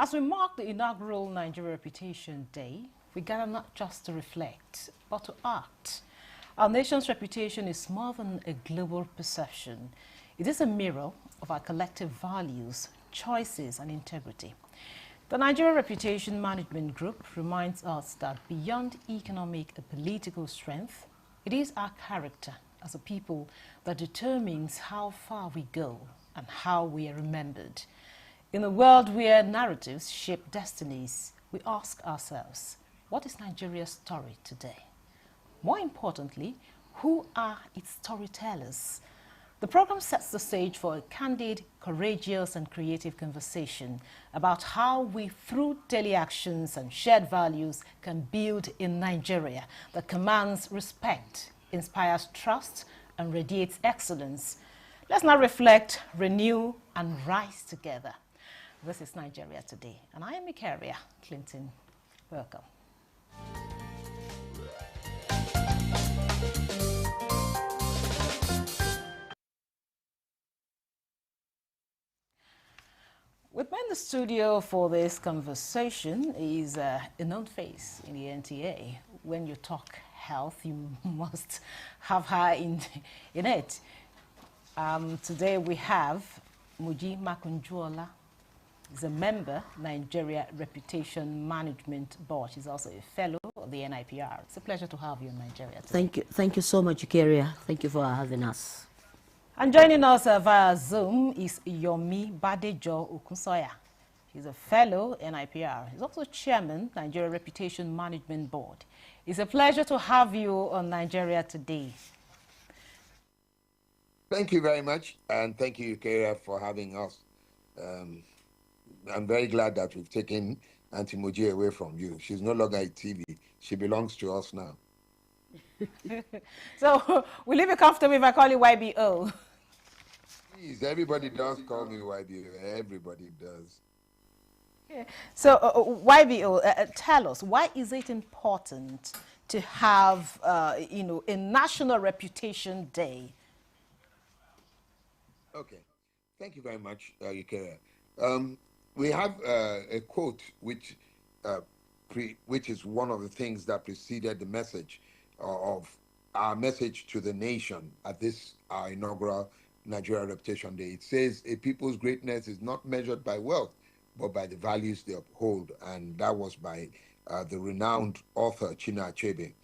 As we mark the inaugural Nigeria Reputation Day, we gather not just to reflect, but to act. Our nation's reputation is more than a global perception. It is a mirror of our collective values, choices, and integrity. The Nigeria Reputation Management Group reminds us that beyond economic and political strength, it is our character as a people that determines how far we go and how we are remembered. In a world where narratives shape destinies, we ask ourselves, what is Nigeria's story today? More importantly, who are its storytellers? The program sets the stage for a candid, courageous, and creative conversation about how we, through daily actions and shared values, can build a Nigeria that commands respect, inspires trust, and radiates excellence. Let's now reflect, renew, and rise together. This is Nigeria Today, and I am Ikaria Clinton. Welcome. With me in the studio for this conversation is a known face in the NTA. When you talk health, you must have her in it. Today we have Muji Makunjuola. He's a member, Nigeria Reputation Management Board. He's also a fellow of the NIPR. It's a pleasure to have you in Nigeria today. Thank you so much, Ikaria. Thank you for having us. And joining us via Zoom is Yomi Badejo Okunsoya. He's a fellow NIPR. He's also chairman, Nigeria Reputation Management Board. It's a pleasure to have you on Nigeria Today. Thank you very much, and thank you, Ikaria, for having us. I'm very glad that we've taken Auntie Moji away from you. She's no longer at TV. She belongs to us now. So, will you be comfortable if I call you YBO? Please, everybody does call me YBO. Everybody does. Yeah. So, YBO, tell us, why is it important to have, a National Reputation Day? Okay. Thank you very much, Ikaria. We have a quote which is one of the things that preceded the message of our message to the nation at this our inaugural Nigeria Reputation Day. It says, a people's greatness is not measured by wealth, but by the values they uphold. And that was by the renowned author Chinua Achebe.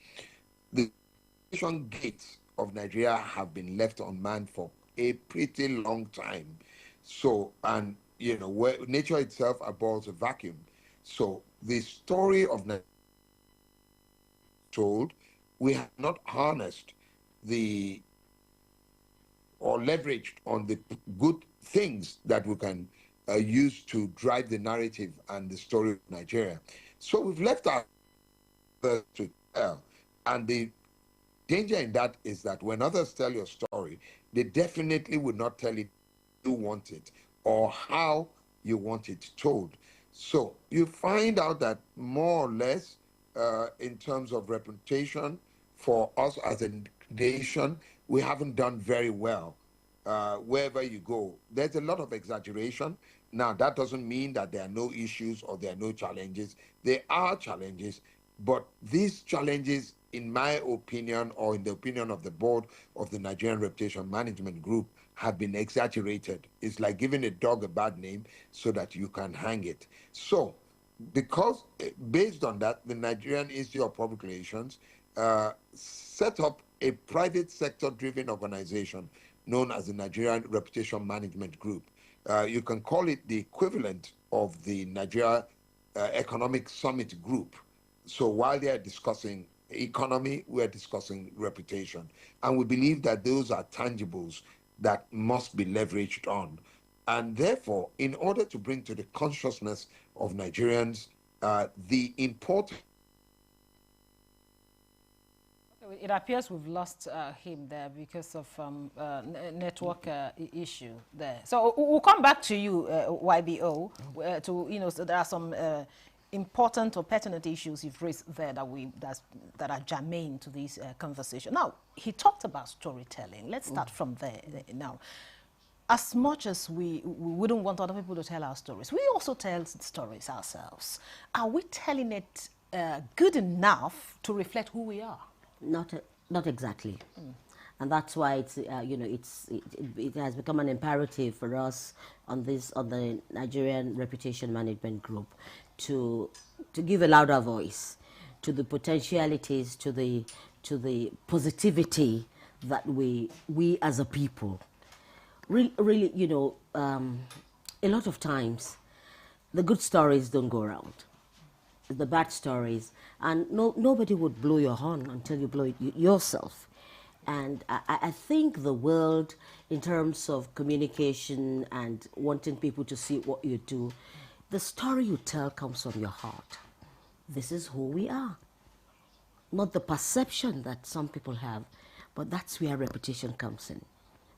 The nation gates of Nigeria have been left unmanned for a pretty long time. So, and where nature itself abhors a vacuum. So the story of Nigeria told, we have not harnessed or leveraged on the good things that we can use to drive the narrative and the story of Nigeria. So we've left our to tell. And the danger in that is that when others tell your story, they definitely would not tell it you want it or how you want it told. So you find out that more or less in terms of reputation for us as a nation, we haven't done very well. Wherever you go, there's a lot of exaggeration. Now, that doesn't mean that there are no issues or there are no challenges. There are challenges, but these challenges, in my opinion, or in the opinion of the board of the Nigerian Reputation Management Group, have been exaggerated. It's like giving a dog a bad name so that you can hang it. So, because based on that, the Nigerian Institute of Public Relations set up a private sector-driven organization known as the Nigerian Reputation Management Group. You can call it the equivalent of the Nigeria Economic Summit Group. So while they are discussing economy, we are discussing reputation. And we believe that those are tangibles that must be leveraged on. And therefore, in order to bring to the consciousness of Nigerians the importance. It appears we've lost him there because of network issue there. So we'll come back to you, YBO, so there are some important or pertinent issues you've raised there that are germane to this conversation. Now, he talked about storytelling. Let's start from there now. as much as we wouldn't want other people to tell our stories, we also tell stories ourselves. Are we telling it good enough to reflect who we are? Not exactly. And that's why it's it has become an imperative for us on the Nigerian Reputation Management Group to give a louder voice to the potentialities, to the positivity that we as a people really, a lot of times the good stories don't go around, the bad stories, and nobody would blow your horn until you blow it yourself. And I think the world, in terms of communication and wanting people to see what you do, the story you tell comes from your heart. This is who we are. Not the perception that some people have, but that's where reputation comes in.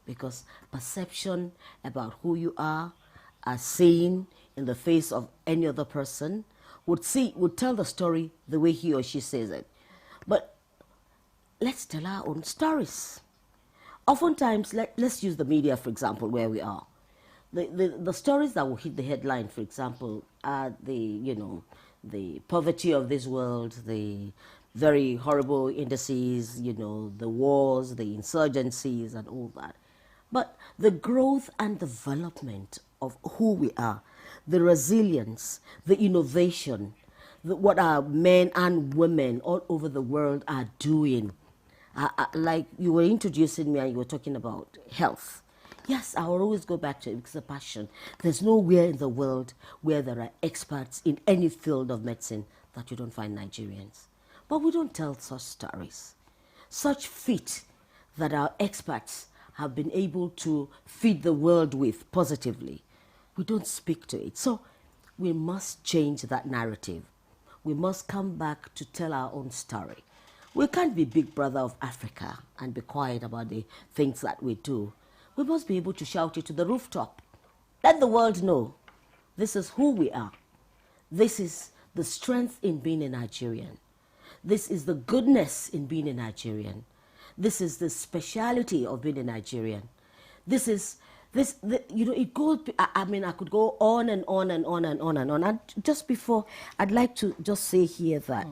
Because perception about who you are, as seen in the face of any other person, would tell the story the way he or she says it. But let's tell our own stories. Oftentimes, let's use the media, for example, where we are. The stories that will hit the headline, for example, are the poverty of this world, the very horrible indices, the wars, the insurgencies, and all that. But the growth and development of who we are, the resilience, the innovation, what our men and women all over the world are doing. Like you were introducing me and you were talking about health. Yes, I will always go back to it because it's a passion. There's nowhere in the world where there are experts in any field of medicine that you don't find Nigerians. But we don't tell such stories. Such feat that our experts have been able to feed the world with positively. We don't speak to it. So we must change that narrative. We must come back to tell our own story. We can't be Big Brother of Africa and be quiet about the things that we do. We must be able to shout it to the rooftop. Let the world know this is who we are. This is the strength in being a Nigerian. This is the goodness in being a Nigerian. This is the speciality of being a Nigerian. It goes, I could go on and on and on and on and on. And just before, I'd like to just say here that,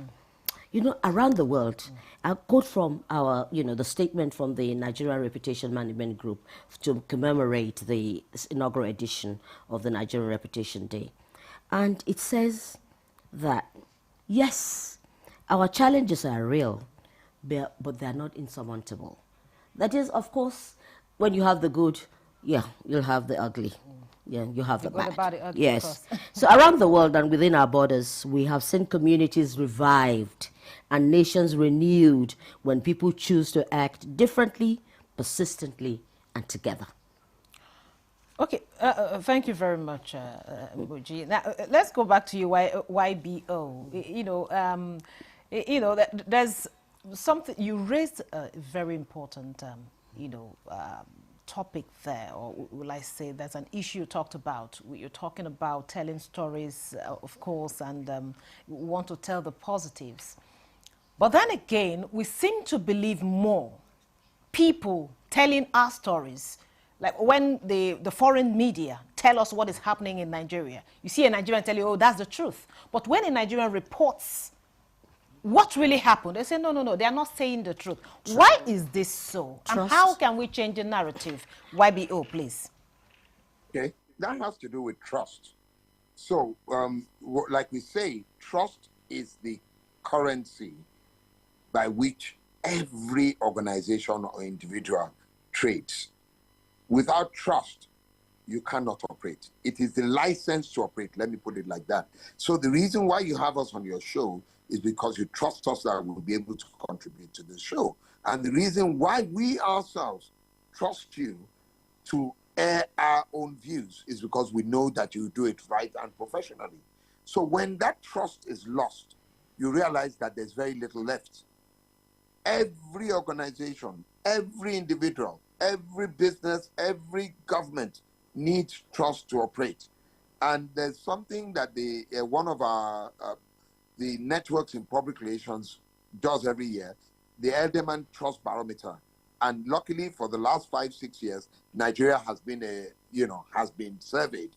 around the world, I'll quote from our, the statement from the Nigerian Reputation Management Group to commemorate the inaugural edition of the Nigerian Reputation Day. And it says that, yes, our challenges are real, but they're not insurmountable. That is, of course, when you have the good, you'll have the ugly. Yeah, you have the bad. About the ugly, yes. So around the world and within our borders, we have seen communities revived and nations renewed when people choose to act differently, persistently, and together. Okay, thank you very much, Muji. Now, let's go back to you, YBO. There's something, you raised a very important, topic there, or will I say there's an issue you talked about. You're talking about telling stories, of course, and we want to tell the positives. But then again, we seem to believe more people telling our stories. Like when the foreign media tell us what is happening in Nigeria, you see a Nigerian tell you, oh, that's the truth. But when a Nigerian reports what really happened, they say, no, they are not saying the truth. Why is this so? Trust. And how can we change the narrative? YBO, please. Okay, that has to do with trust. So, like we say, trust is the currency by which every organization or individual trades. Without trust, you cannot operate. It is the license to operate, let me put it like that. So the reason why you have us on your show is because you trust us that we'll be able to contribute to the show. And the reason why we ourselves trust you to air our own views is because we know that you do it right and professionally. So when that trust is lost, you realize that there's very little left. Every organization, every individual, every business, every government needs trust to operate. And there's something that one of our the networks in public relations does every year, the Elderman Trust Barometer. And luckily, for the last 5-6 years, Nigeria has been has been surveyed,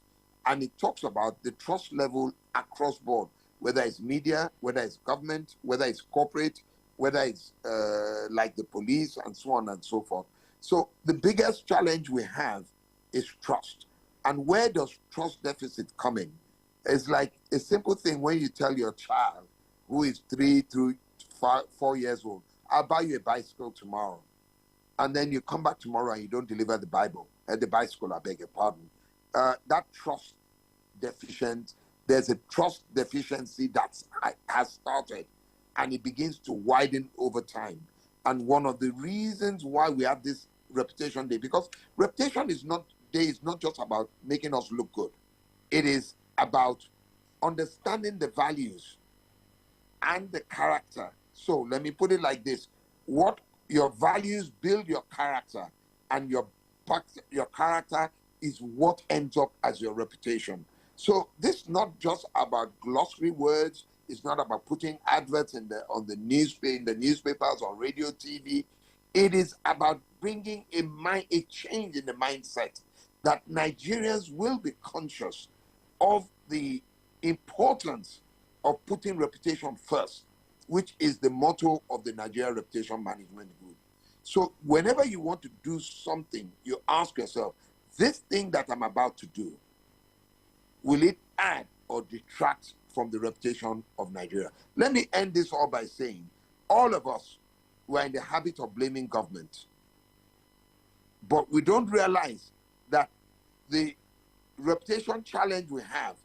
and it talks about the trust level across board, whether it's media, whether it's government, whether it's corporate, whether it's like the police, and so on and so forth. So the biggest challenge we have is trust. And where does trust deficit come in? It's like a simple thing when you tell your child who is 3 through 4 years old, I'll buy you a bicycle tomorrow. And then you come back tomorrow and you don't deliver the bicycle, I beg your pardon. That trust deficient, there's a trust deficiency that has started, and it begins to widen over time. And one of the reasons why we have this reputation day, because reputation is not just about making us look good. It is about understanding the values and the character. So let me put it like this: what your values build your character, and your character is what ends up as your reputation. So this is not just about glossary words. It's not about putting adverts in the newspapers or radio, TV. It is about bringing a change in the mindset that Nigerians will be conscious of the importance of putting reputation first, which is the motto of the Nigeria Reputation Management Group. So whenever you want to do something, you ask yourself, this thing that I'm about to do, will it add or detract from the reputation of Nigeria? Let me end this all by saying, all of us were in the habit of blaming government. But we don't realize that the reputation challenge we have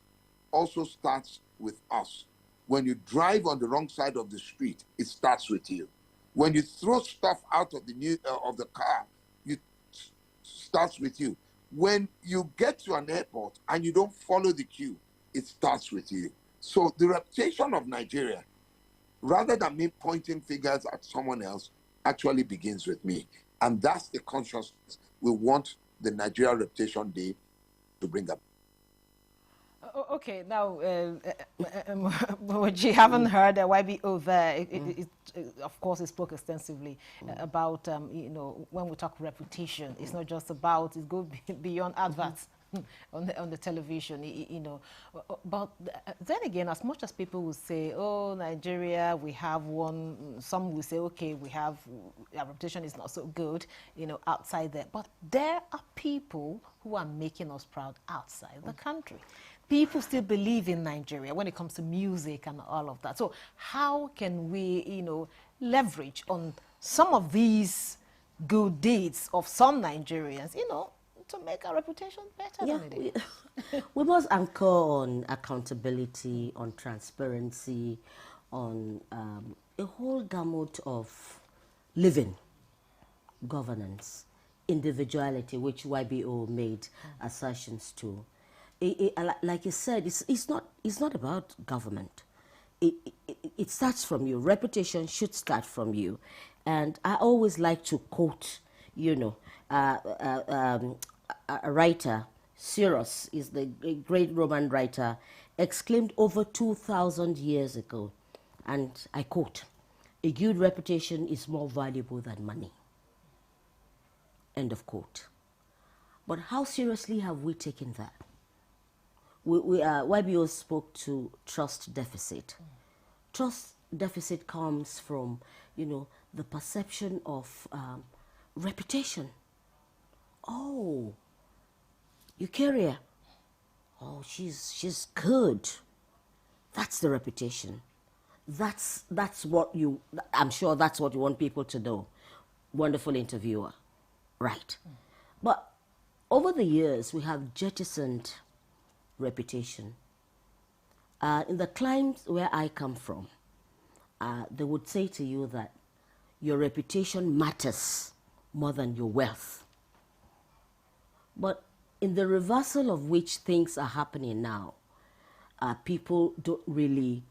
also starts with us. When you drive on the wrong side of the street, it starts with you. When you throw stuff out of the car, it starts with you. When you get to an airport and you don't follow the queue, it starts with you. So the reputation of Nigeria, rather than me pointing fingers at someone else, actually begins with me. And that's the consciousness we want the Nigeria Reputation Day to bring up. Okay, now, you haven't heard YBO there. Of course, it spoke extensively about, when we talk reputation, it's not just about, it goes beyond adverts on the television, But then again, as much as people will say, oh, Nigeria, we have one, some will say, okay, our reputation is not so good, outside there. But there are people who are making us proud outside the country. People still believe in Nigeria when it comes to music and all of that. So how can we, leverage on some of these good deeds of some Nigerians, to make our reputation better than it is? We must anchor on accountability, on transparency, on a whole gamut of living, governance, individuality, which YBO made assertions to. Like you said, it's not about government. It starts from you. Reputation should start from you. And I always like to quote, a writer, Cyrus is the great Roman writer, exclaimed over 2,000 years ago, and I quote, "A good reputation is more valuable than money." End of quote. But how seriously have we taken that? YBO spoke to trust deficit. Trust deficit comes from, the perception of reputation. Oh, Eukarya. Oh, she's good. That's the reputation. That's what I'm sure that's what you want people to know. Wonderful interviewer. Right. But over the years, we have jettisoned reputation. In the climes where I come from, they would say to you that your reputation matters more than your wealth. But in the reversal of which things are happening now, people don't really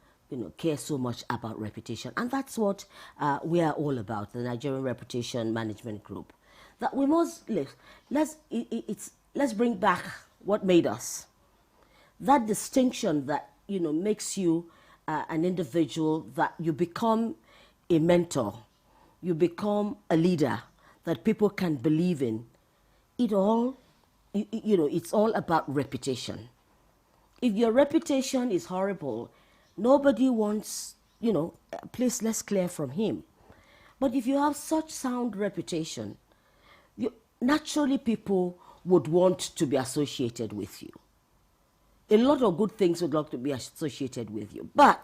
care so much about reputation. And that's what we are all about, the Nigerian Reputation Management Group. That we must, let's bring back what made us. That distinction that, makes you an individual, that you become a mentor, you become a leader, that people can believe in, it's all about reputation. If your reputation is horrible, nobody wants, a place less clear from him. But if you have such sound reputation, naturally people would want to be associated with you. A lot of good things would like to be associated with you. But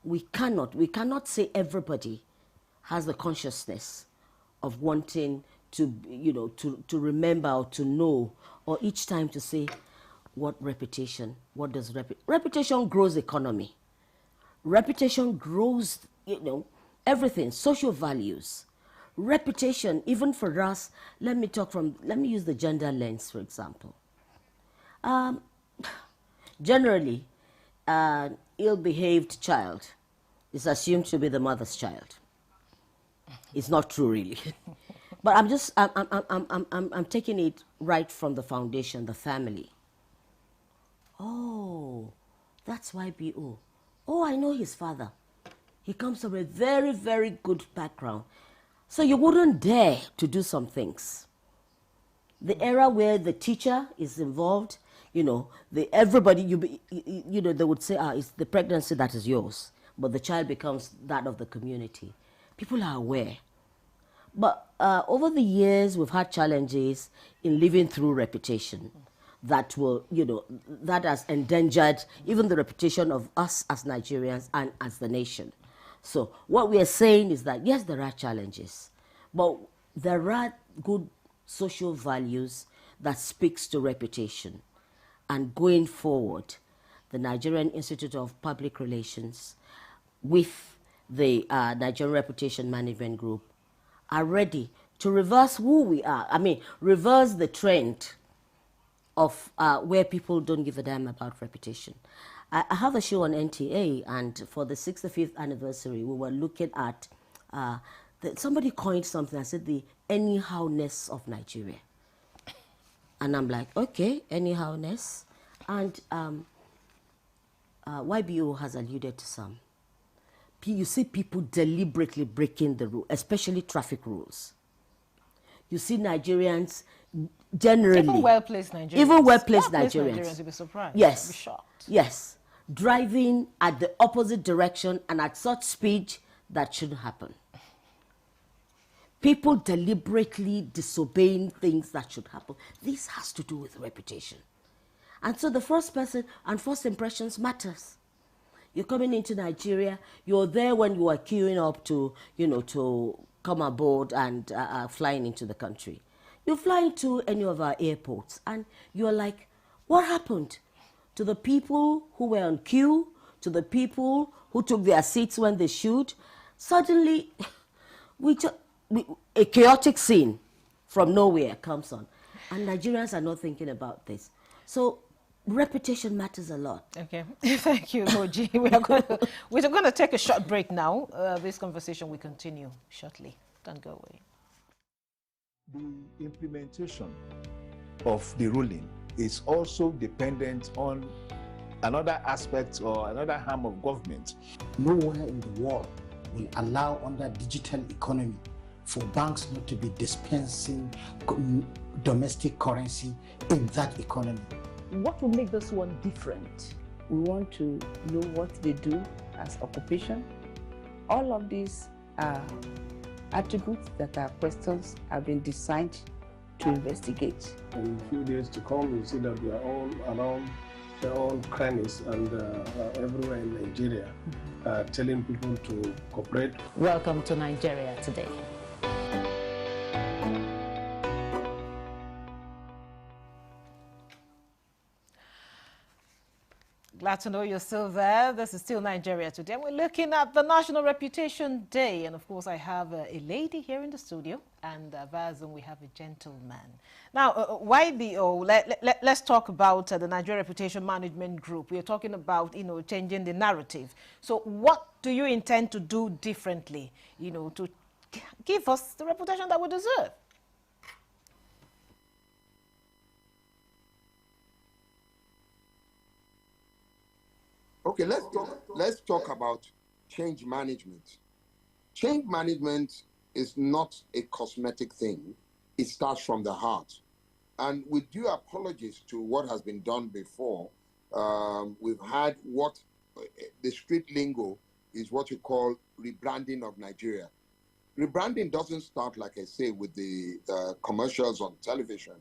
we cannot say everybody has the consciousness of wanting to, to remember or to know, or each time to say, what does reputation grows economy. Reputation grows, everything, social values. Reputation, even for us, let me use the gender lens, for example. Generally, an ill-behaved child is assumed to be the mother's child. It's not true, really. But I'm taking it right from the foundation, the family. Oh, that's YBO. Oh, I know his father. He comes from a very, very good background. So you wouldn't dare to do some things. The era where the teacher is involved, everybody, they would say, it's the pregnancy that is yours, but the child becomes that of the community. People are aware. But over the years, we've had challenges in living through reputation that will, that has endangered even the reputation of us as Nigerians and as the nation. So what we are saying is that, yes, there are challenges, but there are good social values that speaks to reputation. And going forward, the Nigerian Institute of Public Relations with the Nigerian Reputation Management Group are ready to reverse who we are. Reverse the trend of where people don't give a damn about reputation. I have a show on NTA, and for the 65th anniversary, we were looking at, somebody coined something, I said the anyhowness of Nigeria. And I'm like, okay, anyhowness. And YBO has alluded to some. You see people deliberately breaking the rule, especially traffic rules. You see Nigerians generally... Even well-placed Nigerians. Even well-placed Nigerians. Nigerians, you'll be surprised. Yes. You'll be shocked. Yes. Driving at the opposite direction and at such speed that shouldn't happen. People deliberately disobeying things that should happen. This has to do with reputation. And so the first person and first impressions matters. You're coming into Nigeria, you're there when you are queuing up to, to come aboard and flying into the country. You fly into any of our airports and you're like, what happened to the people who were on queue, to the people who took their seats when they should? Suddenly, a chaotic scene from nowhere comes on. And Nigerians are not thinking about this. So reputation matters a lot. Okay. Thank you, Moji. We're going to take a short break now. This conversation will continue shortly. Don't go away. The implementation of the ruling is also dependent on another aspect or another arm of government. Nowhere in the world will allow under digital economy for banks not to be dispensing domestic currency in that economy. What will make this one different? We want to know what they do as occupation. All of these are attributes that are questions have been designed to investigate. In a few days to come, you see that we are all around their own crannies and everywhere in Nigeria, telling people to cooperate. Welcome to Nigeria Today. Glad to know you're still there. This is still Nigeria Today. We're looking at the National Reputation Day. And of course, I have a lady here in the studio. And via Zoom, we have a gentleman. Now, YBO, let's talk about the Nigeria Reputation Management Group. We're talking about, changing the narrative. So what do you intend to do differently, to give us the reputation that we deserve? Okay, let's talk about change management. Change management is not a cosmetic thing. It starts from the heart. And with due apologies to what has been done before, we've had what the street lingo is what you call rebranding of Nigeria. Rebranding doesn't start, like I say, with the commercials on television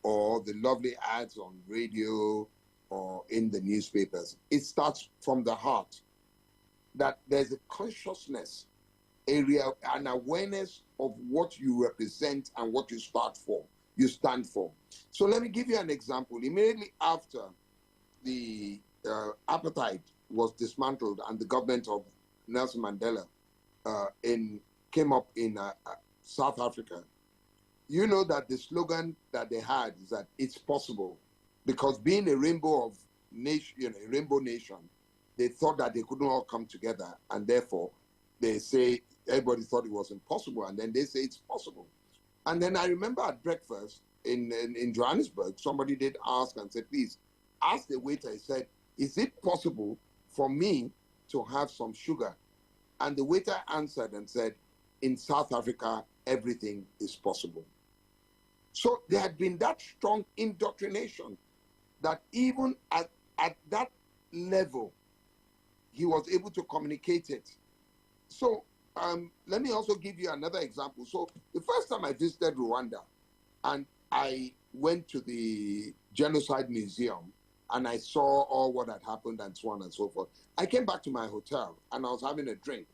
or the lovely ads on radio or in the newspapers. It starts from the heart, that there's a consciousness area, an awareness of what you represent and what you stand for. So let me give you an example. Immediately after the apartheid was dismantled and the government of Nelson Mandela came up in South Africa, you know that the slogan that they had is that it's possible, because being a rainbow nation, a rainbow nation, they thought that they couldn't all come together, and therefore they say everybody thought it was impossible, and then they say it's possible. And then I remember at breakfast in Johannesburg, somebody did ask and said, please ask the waiter. He said, is it possible for me to have some sugar? And the waiter answered and said, in South Africa, everything is possible. So there had been that strong indoctrination that even at that level, he was able to communicate it. So let me also give you another example. So the first time I visited Rwanda, and I went to the Genocide Museum, and I saw all what had happened and so on and so forth. I came back to my hotel, and I was having a drink.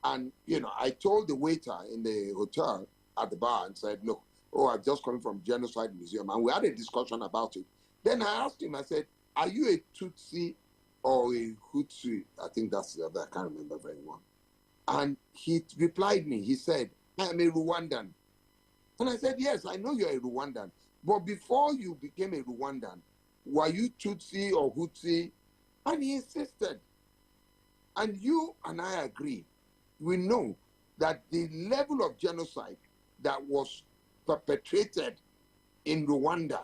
And, you know, I told the waiter in the hotel at the bar and said, look, I'm just coming from Genocide Museum. And we had a discussion about it. Then I asked him, I said, are you a Tutsi or a Hutu? I think that's the other, I can't remember very well. And he replied me, he said, I'm a Rwandan. And I said, yes, I know you're a Rwandan. But before you became a Rwandan, were you Tutsi or Hutu? And he insisted. And you and I agree. We know that the level of genocide that was perpetrated in Rwanda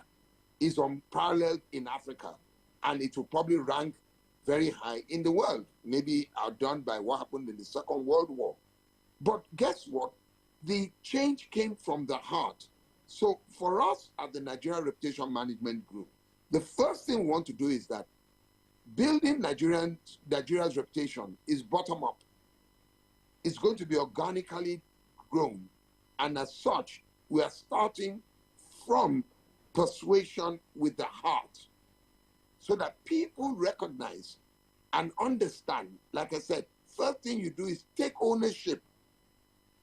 is unparalleled in Africa, and it will probably rank very high in the world, maybe outdone by what happened in the Second World War. But guess what? The change came from the heart. So for us at the Nigeria Reputation Management Group, the first thing we want to do is that building Nigeria's reputation is bottom up. It's going to be organically grown. And as such, we are starting from persuasion with the heart, so that people recognize and understand. Like I said, first thing you do is take ownership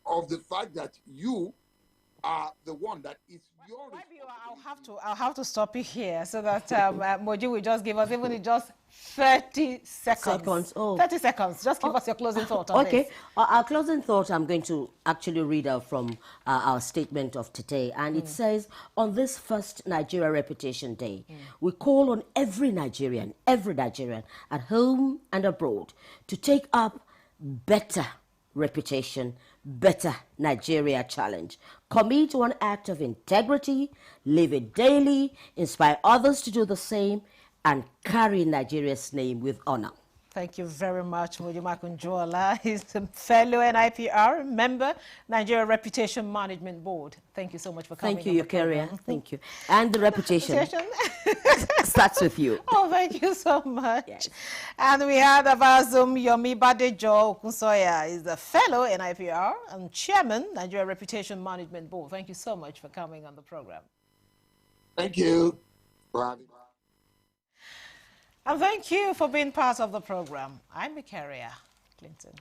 of the fact that you are the one that is your responsibility. I'll have to stop you here so that Moji will just give us, even in just 30 seconds. 30 seconds. Just give us your closing thought on this. Our closing thought, I'm going to actually read out from our statement of today. And it says, on this first Nigeria Reputation Day, we call on every Nigerian at home and abroad to take up better reputation, better Nigeria challenge. Commit one act of integrity, live it daily, inspire others to do the same, and carry Nigeria's name with honor. Thank you very much, Moji Makunjola. He's a fellow NIPR member, Nigeria Reputation Management Board. Thank you so much for coming. Thank you, Eukaria. Thank you. And the reputation starts with you. Oh, thank you so much. Yes. And we had about Zoom Yomi Badejo Okunsoya is the fellow NIPR and chairman, Nigeria Reputation Management Board. Thank you so much for coming on the program. Thank you for having me. And thank you for being part of the program. I'm Eukaria Clinton.